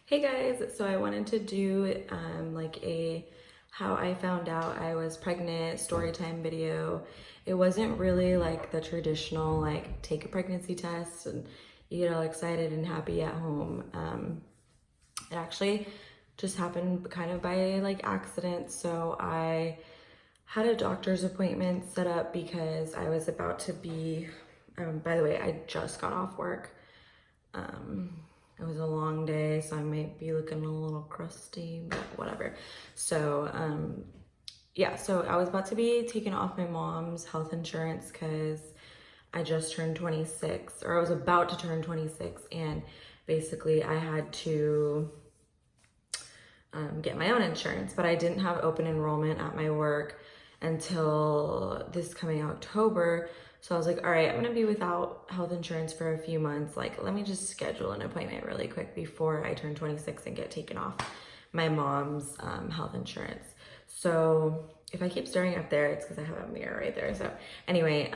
Hey guys, so I wanted to do like a how I found out I was pregnant story time video. It wasn't really like the traditional like take a pregnancy test and you get all excited and happy at home. It actually just happened kind of by like accident. So I had a doctor's appointment set up because I was about to be, by the way, I just got off work. It was a long day, so I might be looking a little crusty, but whatever. So, yeah, so I was about to be taken off my mom's health insurance because I just turned 26, or I was about to turn 26, and basically I had to get my own insurance, but I didn't have open enrollment at my work until this coming October. So I was like, all right, I'm gonna be without health insurance for a few months. Like, let me just schedule an appointment really quick before I turn 26 and get taken off my mom's health insurance. So if I keep staring up there, it's because I have a mirror right there. So anyway,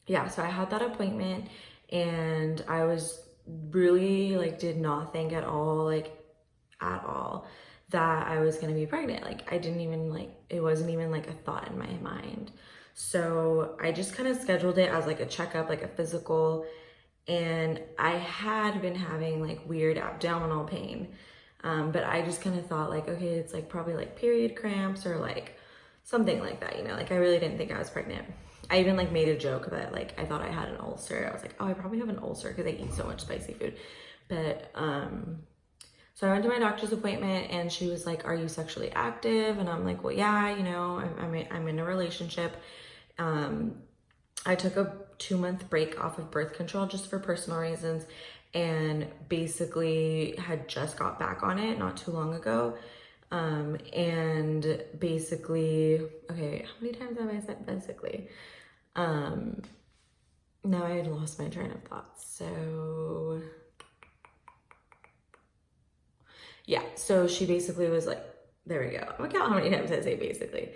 yeah, so I had that appointment and I was really like, did not think at all, that I was gonna be pregnant. Like, I didn't even like, it wasn't even like a thought in my mind. So I just kind of scheduled it as like a checkup, like a physical. And I had been having like weird abdominal pain. But I just kind of thought like, okay, it's like probably like period cramps or like something like that, you know, like I really didn't think I was pregnant. I even like made a joke that like I thought I had an ulcer. I was like, oh, I probably have an ulcer because I eat so much spicy food. But so I went to my doctor's appointment and she was like, are you sexually active? And I'm like, well, yeah, you know, I'm in a relationship. I took a 2-month break off of birth control just for personal reasons and basically had just got back on it not too long ago. And basically, okay, how many times have I said basically? Now I had lost my train of thought. So yeah, so she basically was like, there we go. I'm gonna count how many times I say basically.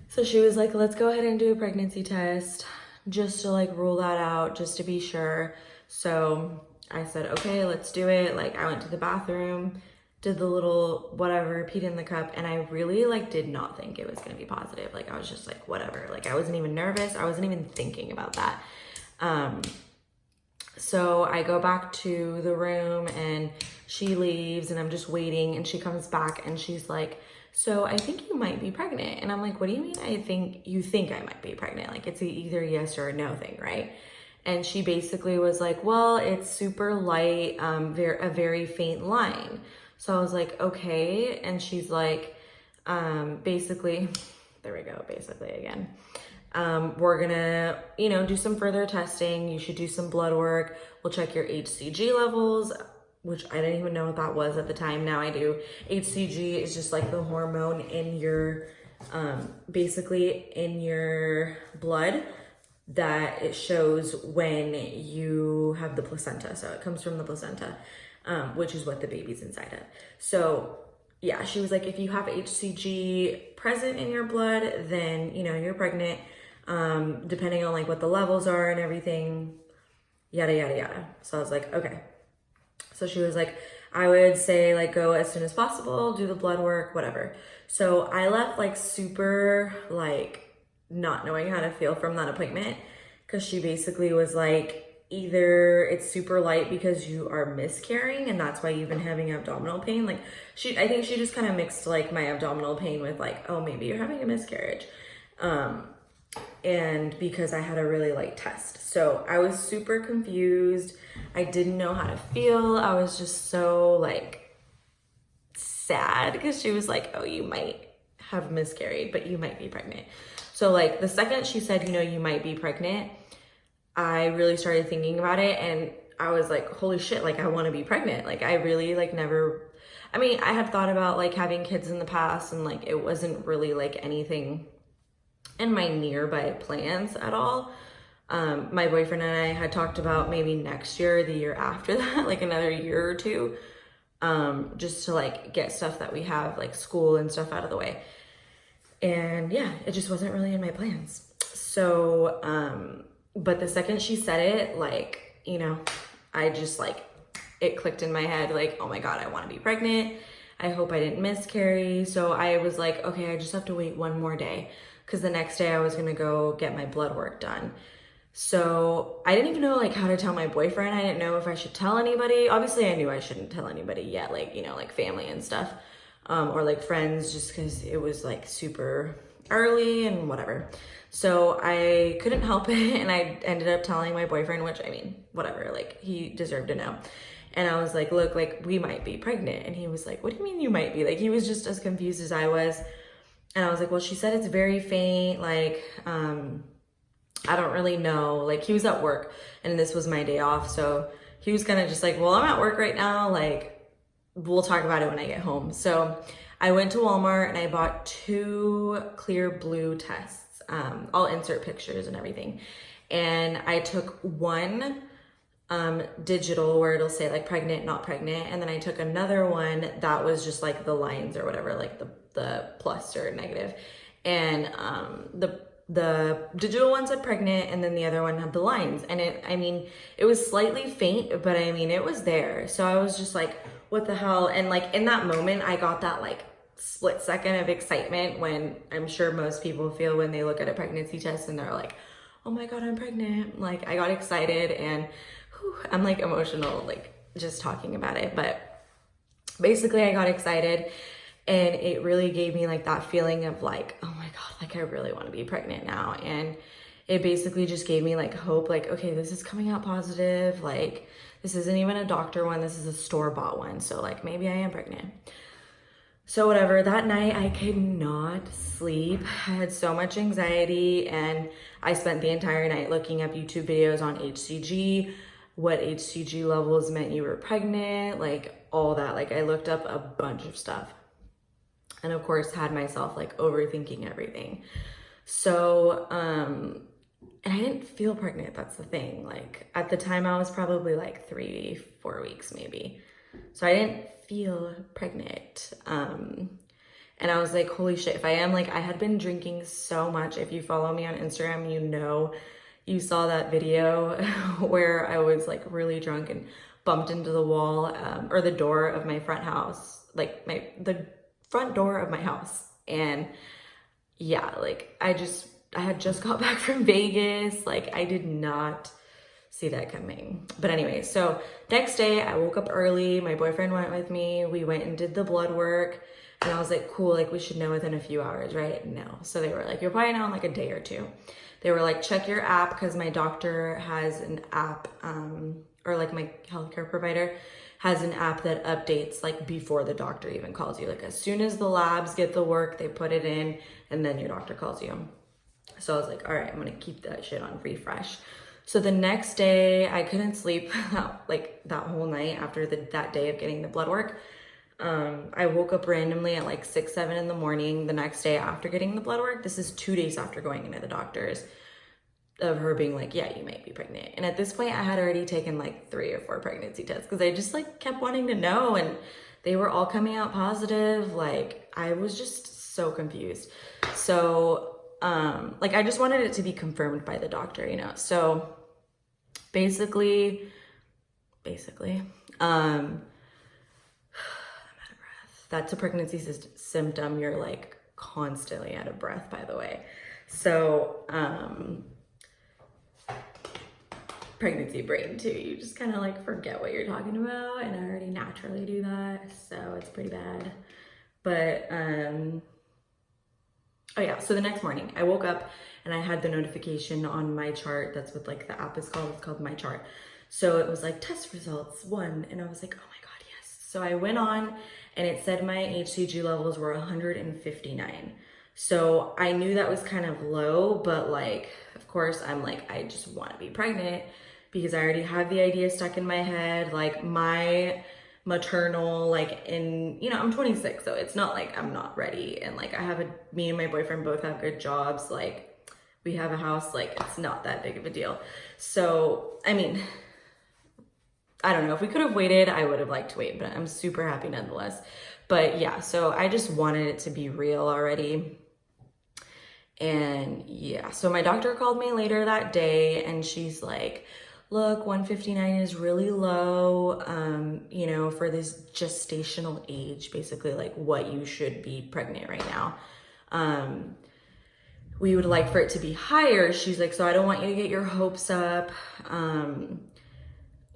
So she was like, let's go ahead and do a pregnancy test just to like rule that out, just to be sure. So I said, okay, let's do it. Like I went to the bathroom, did the little whatever, peed in the cup, and I really like did not think it was gonna be positive. Like I was just like, whatever. Like I wasn't even nervous. I wasn't even thinking about that. So I go back to the room and she leaves and I'm just waiting and she comes back and she's like, so I think you might be pregnant. And I'm like, what do you mean I think I might be pregnant? Like it's either a yes or a no thing, right? And she basically was like, well, it's super light, a very faint line. So I was like, okay. And she's like, basically, there we go, basically again. We're gonna, you know, do some further testing. You should do some blood work. We'll check your HCG levels, which I didn't even know what that was at the time. Now I do. HCG is just like the hormone in your, basically in your blood that it shows when you have the placenta. So it comes from the placenta, which is what the baby's inside of. So yeah, she was like, if you have HCG present in your blood, then, you know, you're pregnant, depending on like what the levels are and everything, yada, yada, yada. So I was like, okay. So she was like, I would say like go as soon as possible, do the blood work, whatever. So I left like super like not knowing how to feel from that appointment because she basically was like, either it's super light because you are miscarrying and that's why you've been having abdominal pain. Like I think she just kind of mixed like my abdominal pain with like, oh, maybe you're having a miscarriage. And because I had a really light test. So I was super confused. I didn't know how to feel. I was just so like sad because she was like, oh, you might have miscarried, but you might be pregnant. So like the second she said, you know, you might be pregnant, I really started thinking about it and I was like, holy shit, like I want to be pregnant. Like I really like never, I mean, I had thought about like having kids in the past and like it wasn't really like anything in my nearby plans at all. My boyfriend and I had talked about maybe next year, or the year after that, like another year or two, just to like get stuff that we have like school and stuff out of the way. And yeah, it just wasn't really in my plans. So, but the second she said it, like, you know, I just like it clicked in my head, like, oh my God, I want to be pregnant. I hope I didn't miscarry. So I was like, okay, I just have to wait one more day, because the next day I was gonna go get my blood work done. So I didn't even know like how to tell my boyfriend. I didn't know if I should tell anybody. Obviously I knew I shouldn't tell anybody yet, like, you know, like family and stuff, or like friends, just because it was like super early and whatever. So I couldn't help it, and I ended up telling my boyfriend, which, I mean, whatever, like, he deserved to know. And I was like, look, like, we might be pregnant. And he was like, what do you mean you might be? Like, he was just as confused as I was. And I was like, well, she said it's very faint, like, I don't really know. Like, he was at work and this was my day off. So he was kind of just like, well, I'm at work right now. Like, we'll talk about it when I get home. So I went to Walmart and I bought 2 clear blue tests. I'll insert pictures and everything. And I took one digital where it'll say like pregnant, not pregnant. And then I took another one that was just like the lines or whatever, like the plus or negative. And the digital one said pregnant, and then the other one had the lines. And I mean, it was slightly faint, but I mean, it was there. So I was just like, what the hell? And like in that moment, I got that like split second of excitement, when I'm sure most people feel when they look at a pregnancy test and they're like, oh my God, I'm pregnant. Like, I got excited, and whew, I'm like emotional, like just talking about it. But basically I got excited, and it really gave me like that feeling of like, oh my God, like I really want to be pregnant now. And it basically just gave me like hope, like, okay, this is coming out positive. Like, this isn't even a doctor one, this is a store-bought one. So like, maybe I am pregnant. So whatever, that night I could not sleep. I had so much anxiety, and I spent the entire night looking up YouTube videos on HCG, what HCG levels meant you were pregnant, like all that. Like, I looked up a bunch of stuff, and of course had myself like overthinking everything. So, and I didn't feel pregnant, that's the thing. Like, at the time I was probably like 3-4 weeks maybe. So I didn't feel pregnant. And I was like, holy shit, if I am, like, I had been drinking so much. If you follow me on Instagram, you know, you saw that video where I was like really drunk and bumped into the wall, or the door of my front house, like the front door of my house. And yeah, like I had just got back from Vegas. Like, I did not see that coming. But anyway, so next day I woke up early. My boyfriend went with me. We went and did the blood work, and I was like, cool, like we should know within a few hours, right? No. So they were like, you'll probably know in like a day or two. They were like, check your app, because my doctor has an app, or like my healthcare provider has an app that updates like before the doctor even calls you. Like, as soon as the labs get the work, they put it in, and then your doctor calls you. So I was like, all right, I'm gonna keep that shit on refresh. So the next day I couldn't sleep like that whole night after that day of getting the blood work. I woke up randomly at like 6-7 in the morning the next day after getting the blood work. This is 2 days after going into the doctor's, of her being like, yeah, you might be pregnant. And at this point I had already taken like 3 or 4 pregnancy tests, because I just like kept wanting to know, and they were all coming out positive. Like, I was just so confused. So like, I just wanted it to be confirmed by the doctor, you know? So basically, I'm out of breath. That's a pregnancy symptom. You're like constantly out of breath, by the way. So, pregnancy brain too. You just kind of like forget what you're talking about, and I already naturally do that. So it's pretty bad. But, oh yeah, so the next morning I woke up and I had the notification on my chart. That's what like the app is called. It's called My Chart. So it was like test results 1, and I was like, oh my God, yes. So I went on, and it said my HCG levels were 159. So I knew that was kind of low, but like, of course I'm like, I just want to be pregnant, because I already have the idea stuck in my head. Like, my maternal, like, in, you know, I'm 26, so it's not like I'm not ready. And like, me and my boyfriend both have good jobs. Like, we have a house, like, it's not that big of a deal. So, I mean, I don't know, if we could have waited, I would have liked to wait, but I'm super happy nonetheless. But yeah, so I just wanted it to be real already. And yeah, so my doctor called me later that day, and she's like, look, 159 is really low, you know, for this gestational age, basically like what you should be pregnant right now. We would like for it to be higher. She's like, so I don't want you to get your hopes up.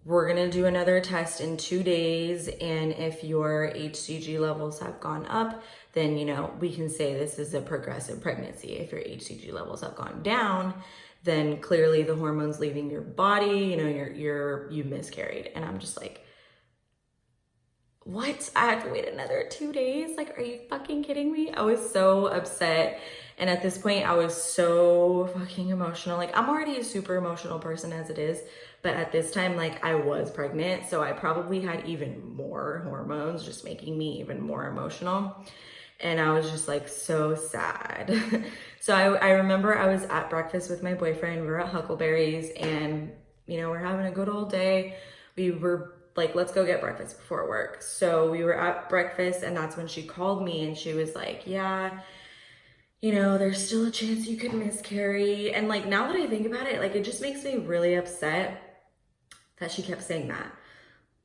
We're gonna do another test in 2 days, and if your HCG levels have gone up, then, you know, we can say this is a progressive pregnancy. If your HCG levels have gone down, then clearly the hormones leaving your body, you know, you miscarried. And I'm just like, what? I have to wait another 2 days? Like, are you fucking kidding me? I was so upset. And at this point, I was so fucking emotional. Like, I'm already a super emotional person as it is, but at this time, like, I was pregnant, so I probably had even more hormones, just making me even more emotional. And I was just like so sad. So I remember I was at breakfast with my boyfriend. We were at Huckleberry's, and, you know, we're having a good old day. We were like, let's go get breakfast before work. So we were at breakfast, and that's when she called me, and she was like, yeah, you know, there's still a chance you could miscarry. And like, now that I think about it, like, it just makes me really upset that she kept saying that.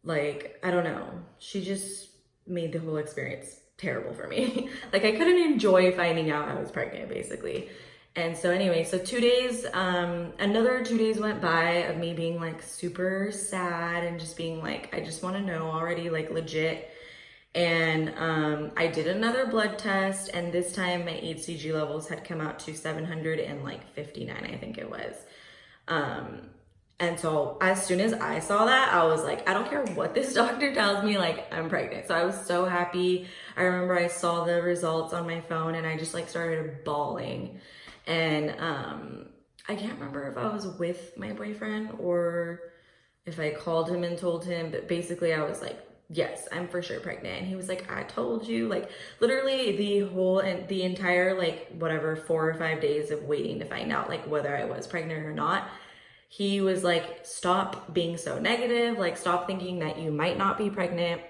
Like, I don't know. She just made the whole experience terrible for me. Like, I couldn't enjoy finding out I was pregnant, basically. And so anyway, so 2 days, another 2 days went by of me being like super sad and just being like, I just want to know already, like, legit. And I did another blood test, and this time my HCG levels had come out to 759, I think it was. And so as soon as I saw that, I was like, I don't care what this doctor tells me, like, I'm pregnant. So I was so happy. I remember I saw the results on my phone, and I just like started bawling. And I can't remember if I was with my boyfriend or if I called him and told him, but basically I was like, yes, I'm for sure pregnant. And he was like, I told you. Like, literally the entire, like, whatever, 4 or 5 days of waiting to find out, like, whether I was pregnant or not, he was like, stop being so negative. Like, stop thinking that you might not be pregnant.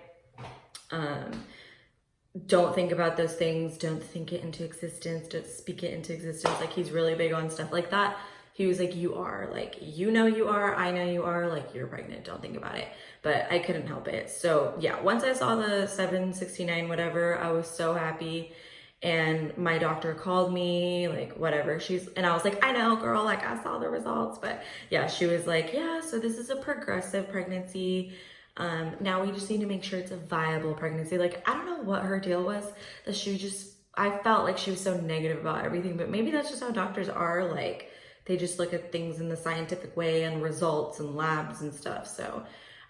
Don't think about those things. Don't think it into existence. Don't speak it into existence. Like, he's really big on stuff like that. He was like, you are, like, you know you are, I know you are, like, you're pregnant. Don't think about it. But I couldn't help it. So yeah, once I saw the 769, whatever, I was so happy. And my doctor called me, like, whatever. And I was like, I know, girl, like, I saw the results. But yeah, she was like, yeah, so this is a progressive pregnancy. Now we just need to make sure it's a viable pregnancy. Like, I don't know what her deal was, that I felt like she was so negative about everything, but maybe that's just how doctors are. Like, they just look at things in the scientific way and results and labs and stuff. So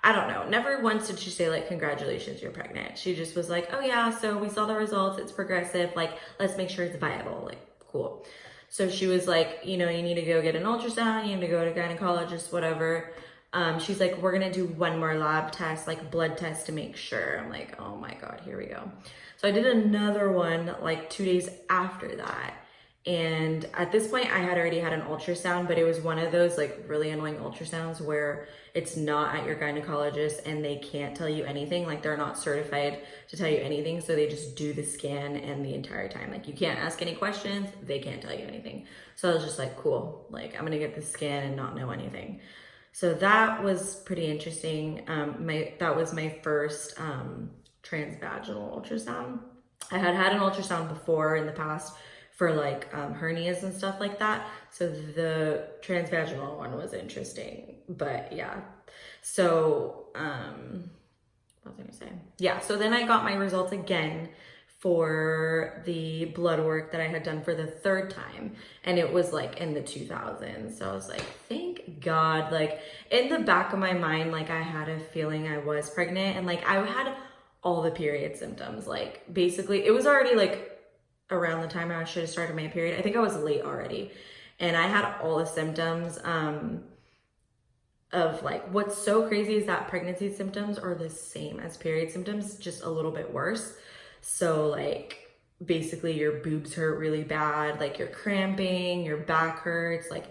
I don't know. Never once did she say, like, congratulations, you're pregnant. She just was like, oh yeah, so we saw the results, it's progressive, like, let's make sure it's viable. Like, cool. So she was like, you know, you need to go get an ultrasound, you need to go to a gynecologist, whatever. She's like, we're gonna do one more lab test, like blood test, to make sure. I'm like, oh my God, here we go. So I did another one like 2 days after that. And at this point I had already had an ultrasound, but it was one of those like really annoying ultrasounds where it's not at your gynecologist and they can't tell you anything. Like, they're not certified to tell you anything. So they just do the scan, and the entire time, like, you can't ask any questions. They can't tell you anything. So I was just like, cool, like, I'm gonna get the scan and not know anything. So that was pretty interesting. That was my first transvaginal ultrasound. I had had an ultrasound before in the past for like hernias and stuff like that. So the transvaginal one was interesting, but yeah. So, what was I gonna say? Yeah, so then I got my results again for the blood work that I had done for the 3rd time, and it was like in the 2000s. So I was like, thank God. Like, in the back of my mind, like, I had a feeling I was pregnant, and like, I had all the period symptoms. Like, basically it was already like around the time I should have started my period. I think I was late already, and I had all the symptoms of like, what's so crazy is that pregnancy symptoms are the same as period symptoms, just a little bit worse. So like, basically your boobs hurt really bad, like you're cramping, your back hurts, like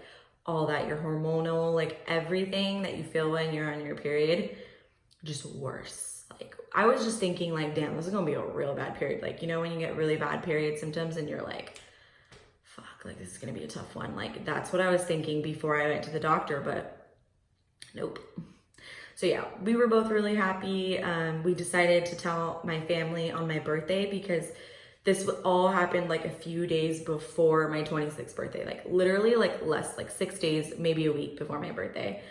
all that, your hormonal, like everything that you feel when you're on your period, just worse. Like, I was just thinking like, damn, this is gonna be a real bad period. Like, you know, when you get really bad period symptoms and you're like, fuck, like, this is gonna be a tough one. Like, that's what I was thinking before I went to the doctor. But Nope. So yeah, we were both really happy. We decided to tell my family on my birthday because this all happened like a few days before my 26th birthday, like literally like less, like 6 days, maybe a week before my birthday.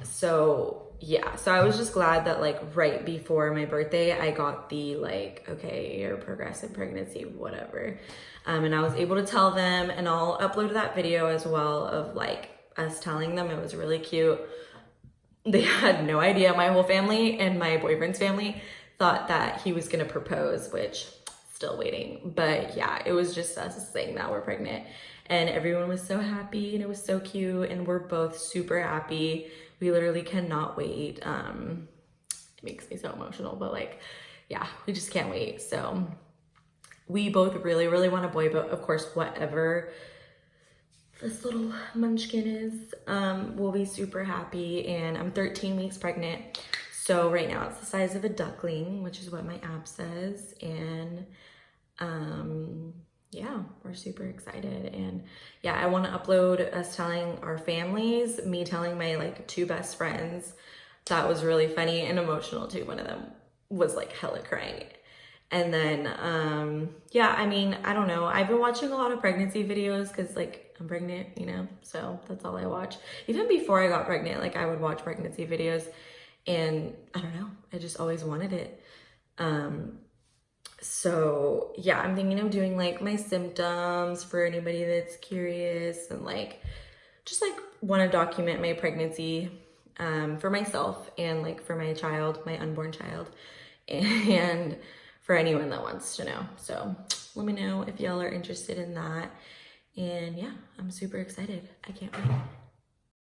So yeah, so I was just glad that like right before my birthday, I got the like, okay, you're progressive pregnancy, whatever. And I was able to tell them, and I'll upload that video as well of like us telling them. It was really cute. They had no idea. My whole family and my boyfriend's family thought that he was gonna propose, which still waiting. But yeah, it was just us saying that we're pregnant, and everyone was so happy, and it was so cute, and we're both super happy. We literally cannot wait. It makes me so emotional, but like, yeah, we just can't wait. So we both really, really want a boy, but of course, whatever this little munchkin is, we'll be super happy. And I'm 13 weeks pregnant. So right now it's the size of a duckling, which is what my app says. And yeah, we're super excited. And yeah, I want to upload us telling our families, me telling my like 2 best friends. That was really funny and emotional too. One of them was like hella crying. And then, yeah, I mean, I don't know. I've been watching a lot of pregnancy videos because like I'm pregnant, you know, so that's all I watch. Even before I got pregnant, like I would watch pregnancy videos, and I don't know, I just always wanted it. So yeah, I'm thinking of doing like my symptoms for anybody that's curious, and like just like want to document my pregnancy for myself and like for my child, my unborn child, and for anyone that wants to know. So let me know if y'all are interested in that. And yeah, I'm super excited. I can't wait.